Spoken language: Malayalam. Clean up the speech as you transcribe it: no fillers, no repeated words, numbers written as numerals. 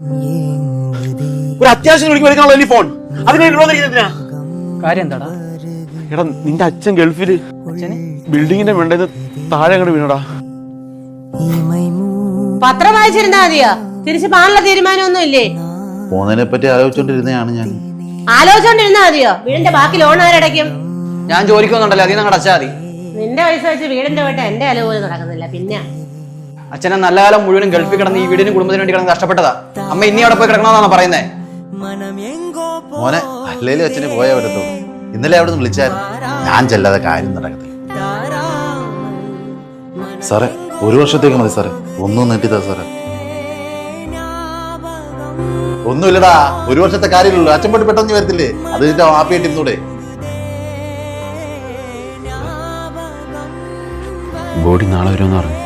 ഒരു അത്യാവശ്യം വിളിക്കാനുള്ള ഫോൺ അതിനാ കാര്യം എന്താടാ? എടാ നിന്റെ അച്ഛൻ ഗൾഫില് ബിൽഡിങ്ങിന്റെ വേണ്ടത് താഴെ അങ്ങോട്ട് വീണടാ. പത്രം വായിച്ചിരുന്നാ മതിയോ? തിരിച്ചു പോകാനുള്ള തീരുമാനമൊന്നും ഇല്ലേ? പോകുന്നതിനെ പറ്റി ആലോചിച്ചോണ്ടിരുന്നതാണ് ഞാൻ. ആലോചിച്ചോണ്ടിരുന്നാ മതിയോ? വീടിന്റെ ബാക്കി ലോൺ ആരടയ്ക്കും? ഞാൻ ജോലിക്ക് വന്നുണ്ടല്ലോ, അതിൽ നിന്ന് അടച്ചാൽ മതി. നിന്റെ പൈസ വെച്ച് വീടിന്റെ വീട്ട് എന്റെ അലവ് പോലും നടക്കുന്നില്ല. പിന്നെ അച്ഛനെ നല്ല കാലം മുഴുവനും ഗൾഫിൽ കിടന്ന് ഈ വീടിനും കുടുംബത്തിന് വേണ്ടി കിടന്ന് കഷ്ടപ്പെട്ടതാ. അമ്മ ഇനി അവിടെ പോയി കിടക്കണമെന്നാണ് പറയുന്നേ. മോനെ അല്ലേലും അച്ഛന് പോയാ വരത്തുള്ളൂ. ഇന്നലെ അവിടെ നിന്ന് വിളിച്ചാൽ ഞാൻ ചെല്ലാതെ കാര്യം നടക്കത്തില്ല. സാറേ 1 വർഷത്തേക്ക് മതി സാറേ, ഒന്നും നീട്ടിത്താ സാറേ. ഒന്നുമില്ലടാ, 1 വർഷത്തെ കാര്യമില്ലല്ലോ. അച്ഛൻ പോയിട്ട് പെട്ടെന്ന് വരത്തില്ലേ, അത് നിന്റെ ഹാപ്പിയായിട്ടിരുന്നൂടെ? ബോഡി നാളെ വരുമെന്ന് പറഞ്ഞു.